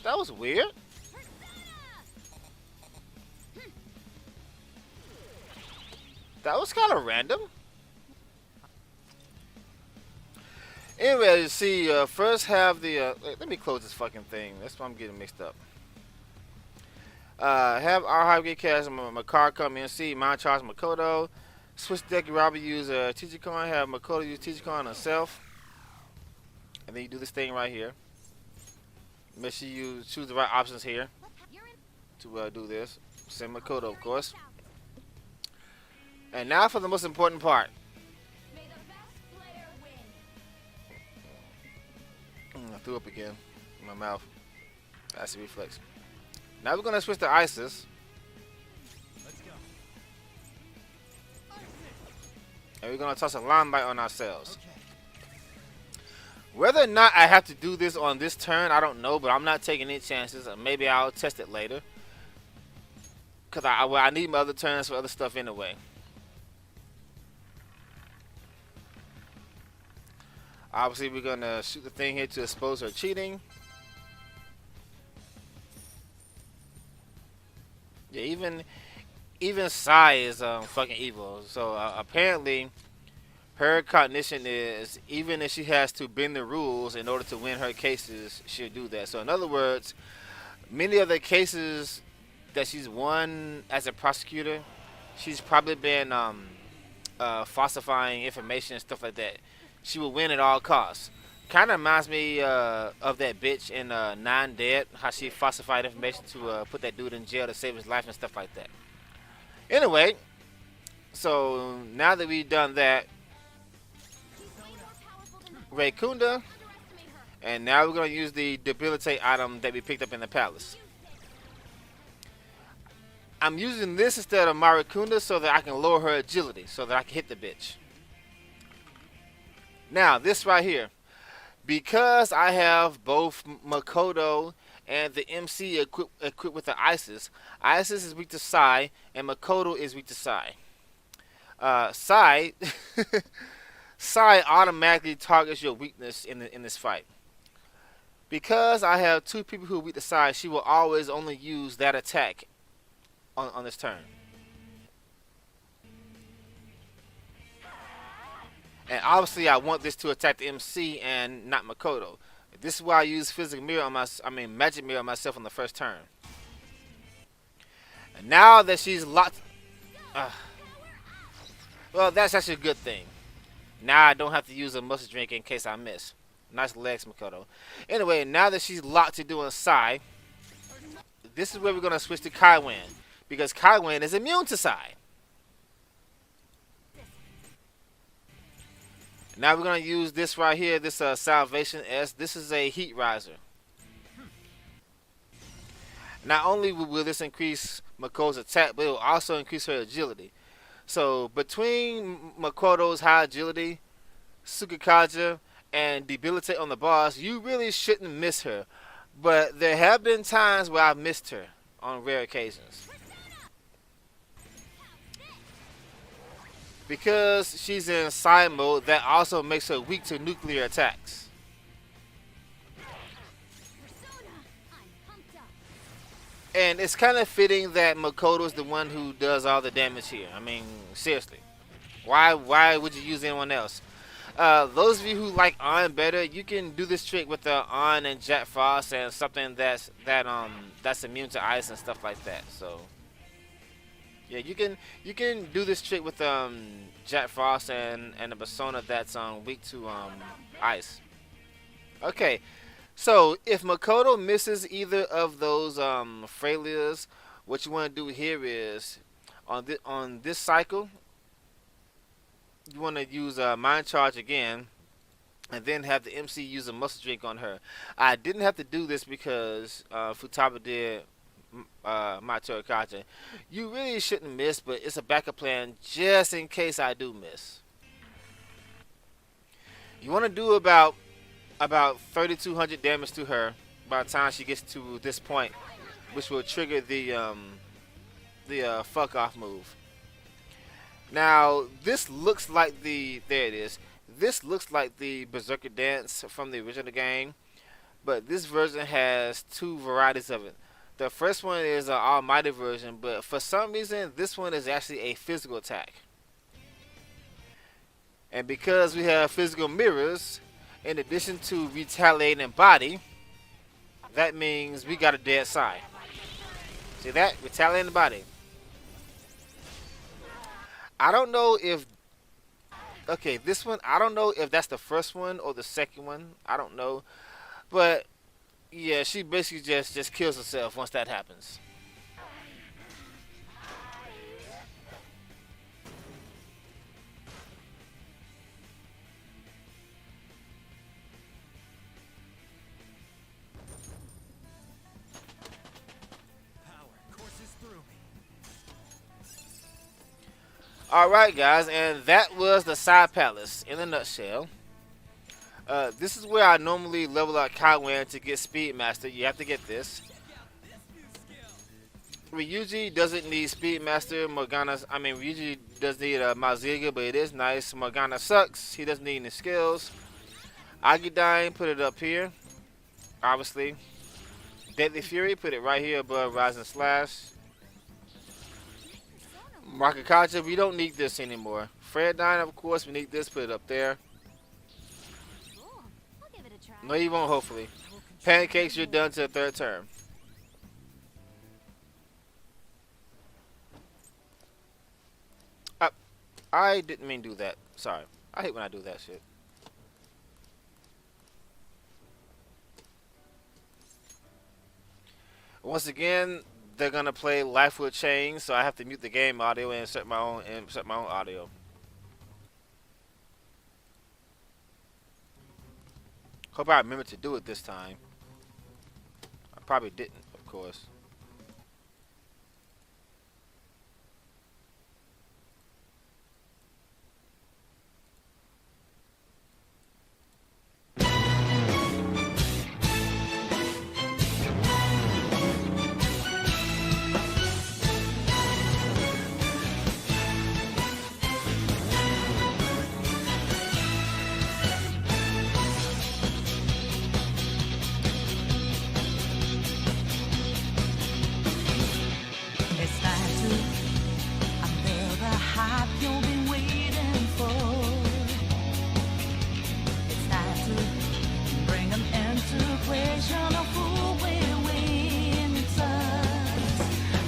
Speaker 1: That was weird. That was kind of random. Anyway, you see, first have the. Let me close this fucking thing. That's why I'm getting mixed up. Have our hybrid cast Makar come in, see, mind charge Makoto. Switch deck, Robbie use Tijikon, have Makoto use Tijikon herself. And then you do this thing right here. Make sure you choose the right options here
Speaker 3: You're in.
Speaker 1: to do this. Send Makoto, of course. And now for the most important part.
Speaker 4: May the best player win.
Speaker 1: I threw up again in my mouth. That's a reflex. Now we're going to switch to ISIS.
Speaker 2: Let's go.
Speaker 1: And we're going to toss a limelight on ourselves.
Speaker 2: Okay.
Speaker 1: Whether or not I have to do this on this turn, I don't know, but I'm not taking any chances. Maybe I'll test it later. Because I need my other turns for other stuff anyway. Obviously, we're going to shoot the thing here to expose her cheating. Yeah, even Sai is fucking evil. So apparently, her cognition is even if she has to bend the rules in order to win her cases, she'll do that. So in other words, many of the cases that she's won as a prosecutor, she's probably been falsifying information and stuff like that. She will win at all costs. Kind of reminds me of that bitch in Nine Dead, how she falsified information to put that dude in jail to save his life and stuff like that. Anyway, so now that we've done that,
Speaker 3: She's way more powerful than
Speaker 1: Raikunda,
Speaker 3: underestimate her.
Speaker 1: and now we're going to use the debilitate item that we picked up in the palace. I'm using this instead of Marikunda so that I can lower her agility, so that I can hit the bitch. Now, this right here. Because I have both Makoto and the MC equipped with the ISIS. ISIS is weak to Sai, and Makoto is weak to Sai. Sai automatically targets your weakness in this fight. Because I have two people who are weak to Sai, she will always only use that attack on this turn. And obviously, I want this to attack the MC and not Makoto. This is why I use magic mirror on myself on the first turn. And now that she's locked, well, that's actually a good thing. Now I don't have to use a muscle drink in case I miss. Nice legs, Makoto. Anyway, now that she's locked to doing Sai, this is where we're gonna switch to Kaiwen because Kaiwen is immune to Sai. Now we're going to use this right here, this Salvation S. This is a Heat Riser. Not only will this increase Makoto's attack, but it will also increase her agility. So between Makoto's high agility, Tsukikaja, and debilitate on the boss, you really shouldn't miss her. But there have been times where I've missed her on rare occasions. Because she's in Sai mode, that also makes her weak to nuclear attacks.
Speaker 3: Persona. I'm pumped up.
Speaker 1: And it's kind of fitting that Makoto is the one who does all the damage here. I mean, seriously. Why would you use anyone else? Those of you who like On better, you can do this trick with On and Jet Frost and something that's immune to ice and stuff like that. So yeah, you can do this trick with Jet Frost and a persona that's weak to ice. Okay, so if Makoto misses either of those failures, what you want to do here is on this cycle, you want to use Mind Charge again, and then have the MC use a muscle drink on her. I didn't have to do this because Futaba did my Torikacha. You really shouldn't miss, but it's a backup plan just in case I do miss. You want to do about 3,200 damage to her by the time she gets to this point, which will trigger the fuck off move. Now this looks like there it is. This looks like the Berserker dance from the original game, but this version has two varieties of it. The first one is an almighty version, but for some reason this one is actually a physical attack. And because we have physical mirrors, in addition to retaliating body, that means we got a dead side. See that? Retaliating body. I don't know if... Okay, this one, I don't know if that's the first one or the second one. I don't know. But, yeah, she basically just kills herself once that happens.
Speaker 2: Power courses through me.
Speaker 1: Alright, guys, and that was the side palace in a nutshell. This is where I normally level up Kaiwan to get Speedmaster. You have to get this. Ryuji doesn't need Speedmaster. Ryuji does need a Maziga, but it is nice. Morgana sucks. He doesn't need any skills. Agidine, put it up here. Obviously. Deadly Fury, put it right here above Rising Slash. Rakakacha, we don't need this anymore. Freddyne, of course, we need this. Put it up there.
Speaker 3: Cool. I'll give it a try.
Speaker 1: No, you won't, hopefully. Pancakes, you're done to the third term. I didn't mean to do that. Sorry. I hate when I do that shit. Once again, they're gonna play Life Will Change, so I have to mute the game audio and insert my own audio. Hope I remember to do it this time. I probably didn't, of course.
Speaker 5: It's time to unveil the hype you've been waiting for. It's time to bring an end to question of who will win. It's us.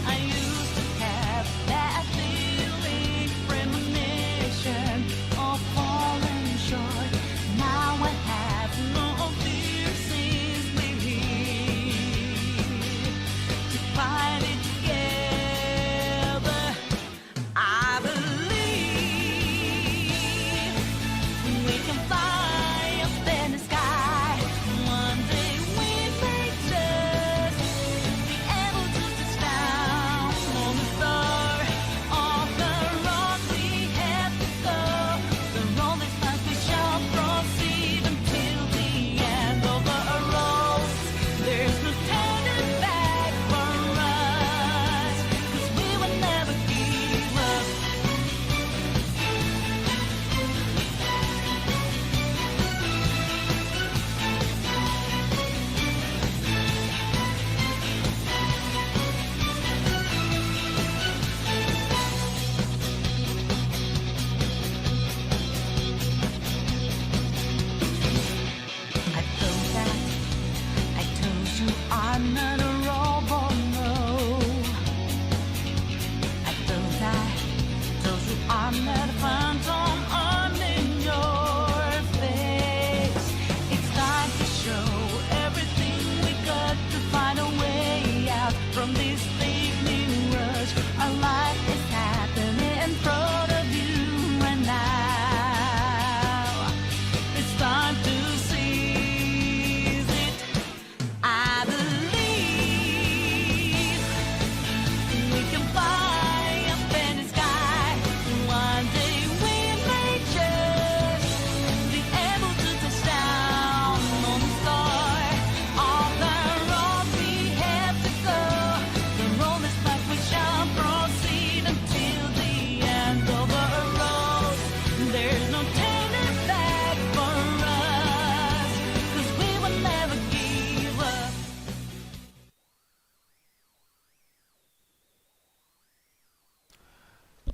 Speaker 5: I used to have that feeling, premonition of falling short. Now I have no fear since we're here to fight it together. I believe.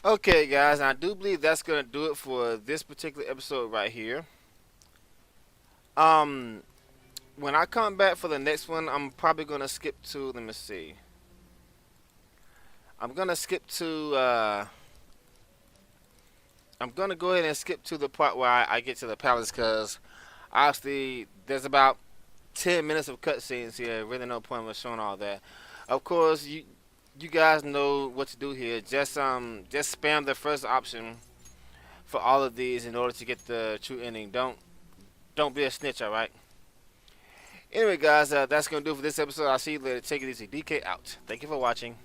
Speaker 1: Okay, guys, I do believe that's gonna do it for this particular episode right here. Um, when I come back for the next one, I'm probably gonna skip to. Let me see. I'm gonna skip to. I'm gonna go ahead and skip to the part where I get to the palace, because obviously there's about 10 minutes of cutscenes here. Really, no point of showing all that. Of course, you guys know what to do here. Just spam the first option for all of these in order to get the true ending. Don't be a snitch, all right? Anyway, guys, that's gonna do it for this episode. I'll see you later. Take it easy. DK out. Thank you for watching.